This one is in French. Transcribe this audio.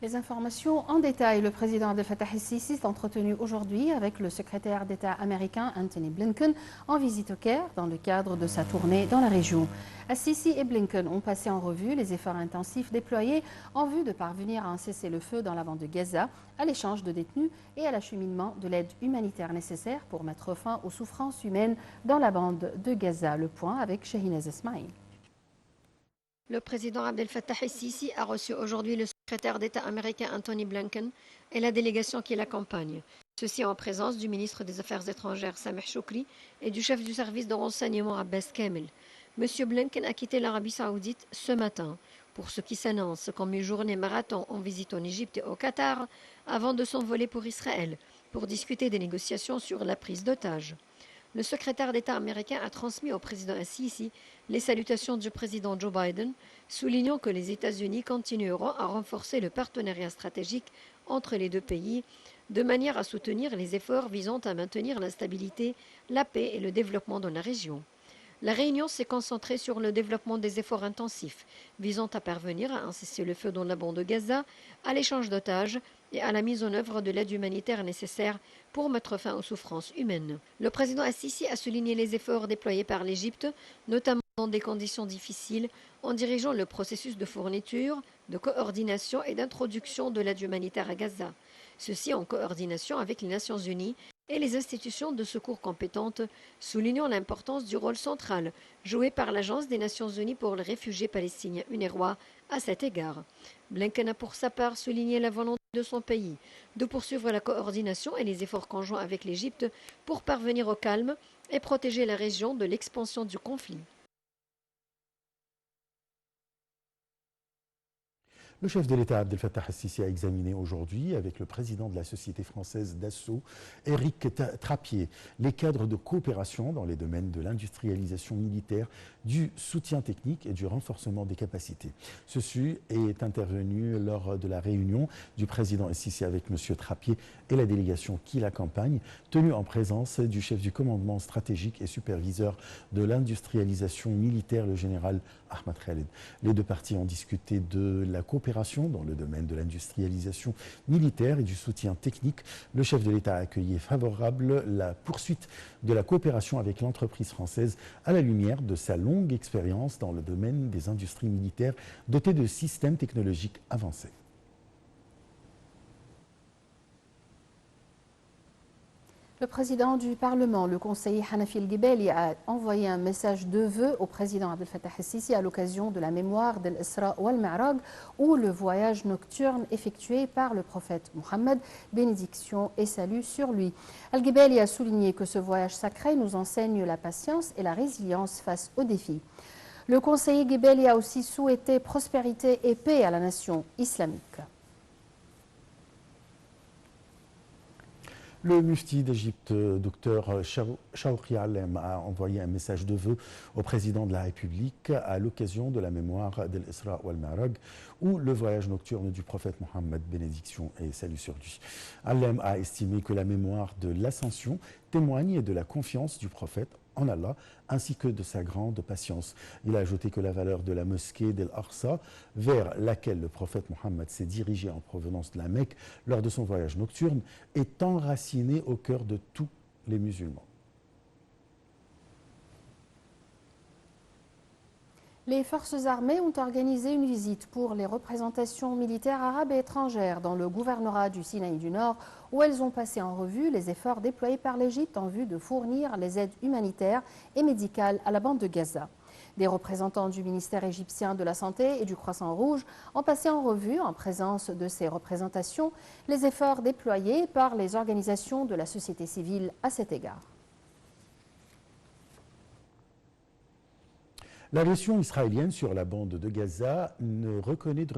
Les informations en détail. Le président Abdel Fattah el-Sisi s'est entretenu aujourd'hui avec le secrétaire d'État américain Anthony Blinken en visite au Caire dans le cadre de sa tournée dans la région. El-Sisi et Blinken ont passé en revue les efforts intensifs déployés en vue de parvenir à un cessez-le-feu dans la bande de Gaza, à l'échange de détenus et à l'acheminement de l'aide humanitaire nécessaire pour mettre fin aux souffrances humaines dans la bande de Gaza. Le point avec Shahinaz Esmaïl. Le président Abdel Fattah el-Sisi a reçu aujourd'hui le secrétaire d'État américain Anthony Blinken et la délégation qui l'accompagne. Ceci en présence du ministre des Affaires étrangères Sameh Choukri et du chef du service de renseignement Abbas Kamel. M. Blinken a quitté l'Arabie Saoudite ce matin pour ce qui s'annonce comme une journée marathon en visite en Égypte et au Qatar avant de s'envoler pour Israël pour discuter des négociations sur la prise d'otages. Le secrétaire d'État américain a transmis au président el-Sisi les salutations du président Joe Biden, soulignant que les États-Unis continueront à renforcer le partenariat stratégique entre les deux pays, de manière à soutenir les efforts visant à maintenir la stabilité, la paix et le développement dans la région. La réunion s'est concentrée sur le développement des efforts intensifs visant à parvenir à un cessez-le-feu dans la bande de Gaza, à l'échange d'otages et à la mise en œuvre de l'aide humanitaire nécessaire pour mettre fin aux souffrances humaines. Le président el-Sisi a souligné les efforts déployés par l'Égypte, notamment dans des conditions difficiles, en dirigeant le processus de fourniture, de coordination et d'introduction de l'aide humanitaire à Gaza. Ceci en coordination avec les Nations Unies et les institutions de secours compétentes, soulignant l'importance du rôle central joué par l'Agence des Nations Unies pour les réfugiés palestiniens UNRWA à cet égard. Blinken a pour sa part souligné la volonté de son pays de poursuivre la coordination et les efforts conjoints avec l'Égypte pour parvenir au calme et protéger la région de l'expansion du conflit. Le chef de l'État Abdel Fattah el-Sisi a examiné aujourd'hui avec le président de la Société française d'Assaut, Éric Trappier, les cadres de coopération dans les domaines de l'industrialisation militaire, du soutien technique et du renforcement des capacités. Ceci est intervenu lors de la réunion du président el-Sisi avec M. Trappier et la délégation qui l'accompagne, tenue en présence du chef du commandement stratégique et superviseur de l'industrialisation militaire, le général Ahmad Khaled. Les deux parties ont discuté de la coopération dans le domaine de l'industrialisation militaire et du soutien technique. Le chef de l'État a accueilli favorable la poursuite de la coopération avec l'entreprise française à la lumière de sa longue expérience dans le domaine des industries militaires dotées de systèmes technologiques avancés. Le président du Parlement, le conseiller Hanafi El-Ghebali, a envoyé un message de vœux au président Abdel Fattah el-Sisi à l'occasion de la mémoire d'Al-Isra wal-Mi'raj, ou le voyage nocturne effectué par le prophète Mohammed, bénédiction et salut sur lui. El-Ghebali a souligné que ce voyage sacré nous enseigne la patience et la résilience face aux défis. Le conseiller Ghebali a aussi souhaité prospérité et paix à la nation islamique. Le mufti d'Égypte, Dr Shawqi Alem, a envoyé un message de vœux au président de la République à l'occasion de la mémoire d'Al-Isra wal-Mi'raj, ou le voyage nocturne du prophète Mohammed, bénédiction et salut sur lui. Alem a estimé que la mémoire de l'ascension témoigne de la confiance du prophète en Allah, ainsi que de sa grande patience. Il a ajouté que la valeur de la mosquée d'Al-Aqsa, vers laquelle le prophète Mohammed s'est dirigé en provenance de la Mecque lors de son voyage nocturne, est enracinée au cœur de tous les musulmans. Les forces armées ont organisé une visite pour les représentations militaires arabes et étrangères dans le gouvernorat du Sinaï du Nord, où elles ont passé en revue les efforts déployés par l'Égypte en vue de fournir les aides humanitaires et médicales à la bande de Gaza. Des représentants du ministère égyptien de la Santé et du Croissant Rouge ont passé en revue, en présence de ces représentations, les efforts déployés par les organisations de la société civile à cet égard. L'agression israélienne sur la bande de Gaza ne reconnaît de